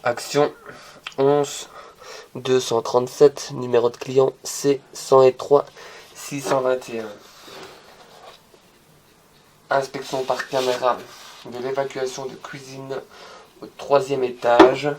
Action 11 237, numéro de client C103 621. Inspection par caméra de l'évacuation de cuisine au 3e étage.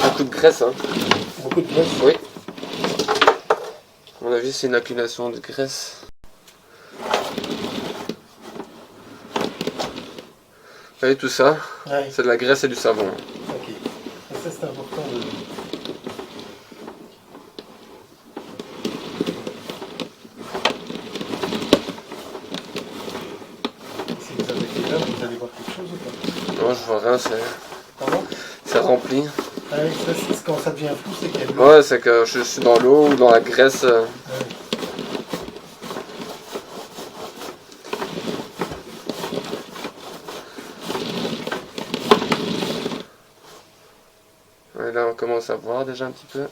Beaucoup de graisse, hein. Beaucoup de graisse. Oui. À mon avis, c'est une accumulation de graisse. Vous voyez tout ça, Ouais. c'est de la graisse et du savon. Ok. Et ça c'est important de... Si vous avez été là, vous allez voir quelque chose ou pas? Non, je vois rien, Pardon? c'est rempli. Ah oui, ça, c'est quand ça devient flou, c'est qu'il y a de l'eau. Ouais, c'est que je suis dans l'eau ou dans la graisse. Ouais. Ouais, là, on commence à voir déjà un petit peu.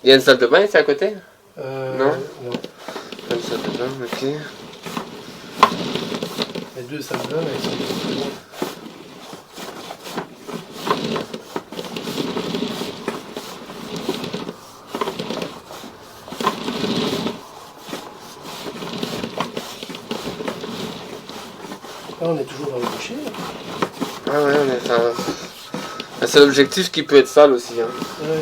Il y a une salle de bain ici à côté? Non. Non. Une salle de bain, ok. Les deux salles de bain, elles sont très loin. Là, on est toujours dans le boucher. Ah ouais, on est... c'est l'objectif qui peut être sale aussi, hein. Ouais.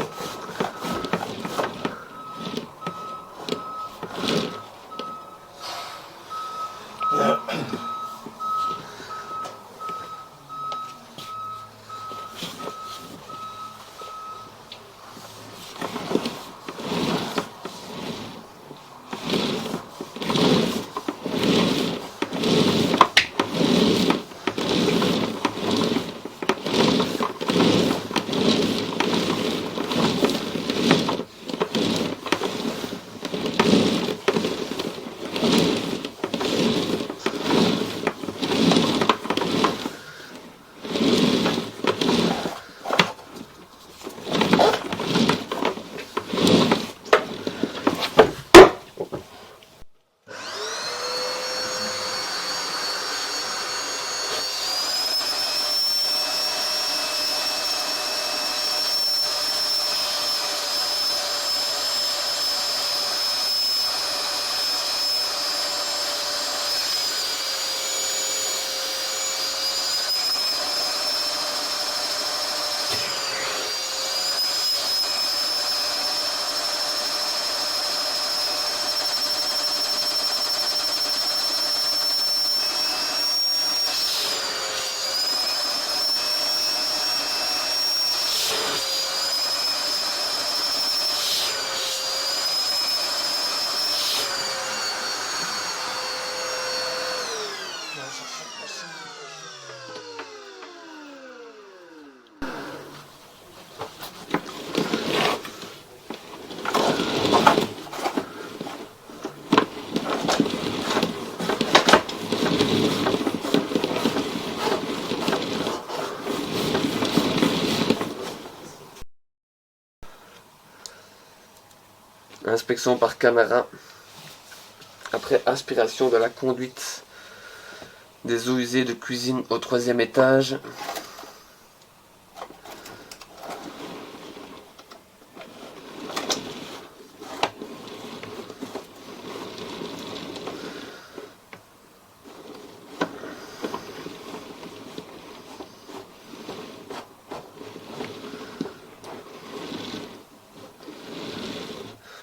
Inspection par caméra. Après aspiration de la conduite des eaux usées de cuisine au 3e étage.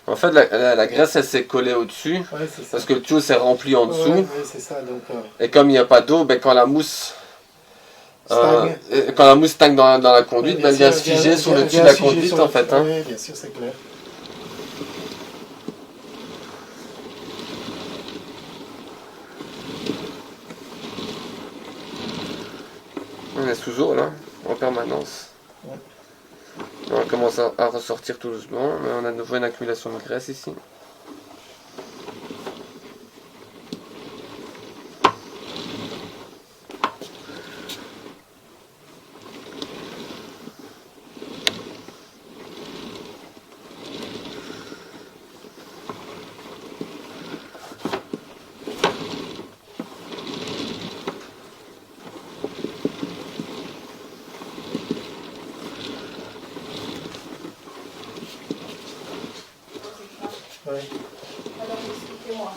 En fait, la graisse, elle s'est collée au-dessus, Ouais, c'est ça. parce que le tuyau s'est rempli en dessous. Ouais, c'est ça. Donc, Et comme il n'y a pas d'eau, ben, quand la mousse stagne. stagne dans la conduite, Ouais, ben, elle vient se figer sur le dessus de la conduite, en fait. Hein. Oui, bien sûr, c'est clair. On est sous eau, là, en permanence. Ouais. On commence à ressortir tout doucement, mais on a de nouveau une accumulation de graisse ici. Ouais. Alors, expliquez-moi.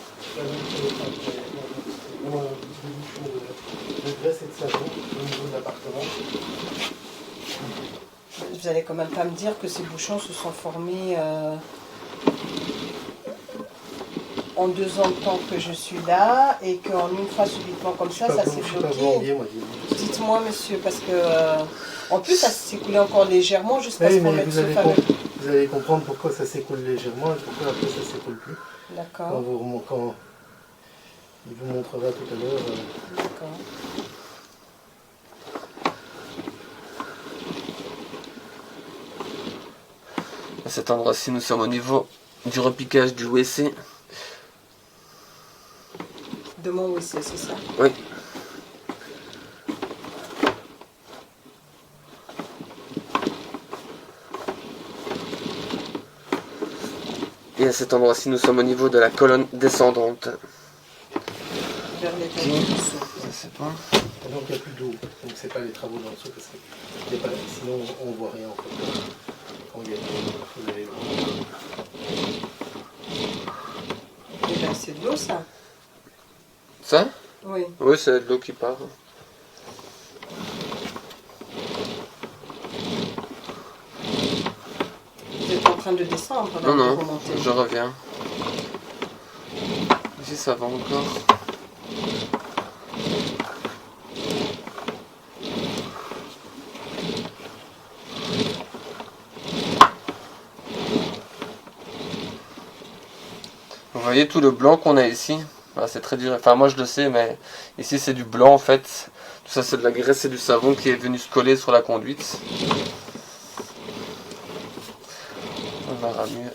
De graisse et de savon au niveau de l'appartement. Vous allez quand même pas me dire que ces bouchons se sont formés en 2 ans de temps que je suis là et qu'en une fois subitement comme ça s'est Je suis pas bloqué. plombier, moi. Dites-moi, monsieur, parce que en plus ça s'est coulé encore légèrement jusqu'à ce Oui, qu'on mais mette ce fameux. vous allez comprendre pourquoi ça s'écoule légèrement et pourquoi après ça s'écoule plus. D'accord, Quand il vous montrera tout à l'heure. d'accord. À cet endroit-ci, nous sommes au niveau du repiquage du WC. De mon WC, c'est ça? Oui. Et à cet endroit-ci, nous sommes au niveau de la colonne descendante. Vers l'étage du dessous. Je sais pas. Donc il n'y a plus d'eau. Donc c'est pas les travaux dans le dessous parce que sinon on voit rien en fait. Quand il y a de l'eau, vous allez voir. Eh bien, c'est de l'eau, ça? Ça? Oui. Oui, c'est de l'eau qui part. Vous êtes en train de descendre, là, Non, de non, remonter. je reviens. Ici, ça va encore. Vous voyez tout le blanc qu'on a ici? Ah, c'est très dur. Enfin, moi je le sais, mais ici c'est du blanc en fait. Tout ça, c'est de la graisse et du savon qui est venu se coller sur la conduite. On verra mieux.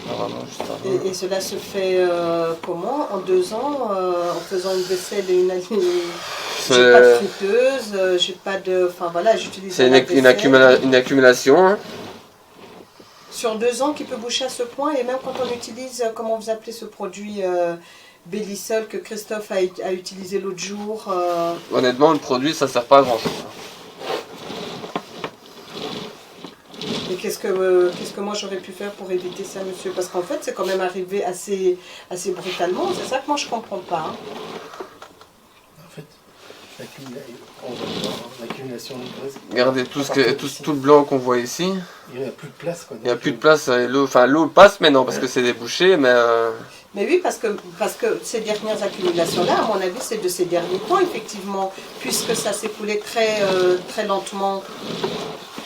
Normalement, juste avant. Et cela se fait comment? En 2 ans, en faisant une vaisselle et une j'ai pas de friteuse, j'ai pas de... Enfin voilà, j'utilise C'est la une vaisselle. accumulation. Hein. Sur 2 ans qui peut boucher à ce point, et même quand on utilise, comment vous appelez ce produit Bellisol que Christophe a utilisé l'autre jour Honnêtement, le produit, ça sert pas à grand chose. et qu'est-ce que moi j'aurais pu faire pour éviter ça, monsieur? Parce qu'en fait, c'est quand même arrivé assez brutalement, c'est ça que moi je comprends pas. Hein. En fait, on va voir, hein, l'accumulation de graisse. Regardez tout le blanc qu'on voit ici. Il n'y a plus de place quoi. Il n'y a plus de place. L'eau passe maintenant parce que c'est débouché, mais. Mais oui, parce que ces dernières accumulations-là, à mon avis, c'est de ces derniers temps, effectivement, puisque ça s'écoulait très lentement.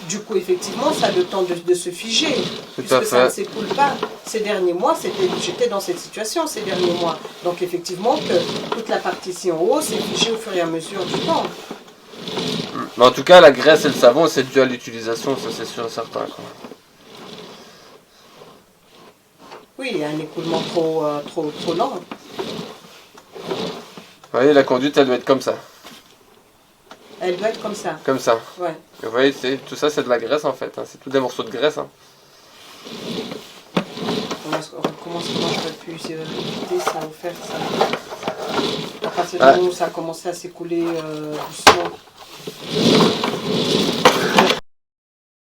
Du coup, effectivement, ça a le temps de se figer, puisque ça ne s'écoule pas. Ces derniers mois, j'étais dans cette situation ces derniers mois. Donc, effectivement, que toute la partie ici en haut s'est figée au fur et à mesure du temps. Mais en tout cas, la graisse et le savon, c'est dû à l'utilisation, ça c'est sûr et certain. Quoi. Oui, il y a un écoulement trop lent. Vous voyez, la conduite, elle doit être comme ça. Elle doit être comme ça. Comme ça. Ouais. Et vous voyez, tout ça, c'est de la graisse en fait. Hein. C'est tout des morceaux de graisse. Hein. Comment comment est-ce que moi j'aurais pu éviter ça ou faire ça. À partir du moment où ça a commencé à s'écouler doucement.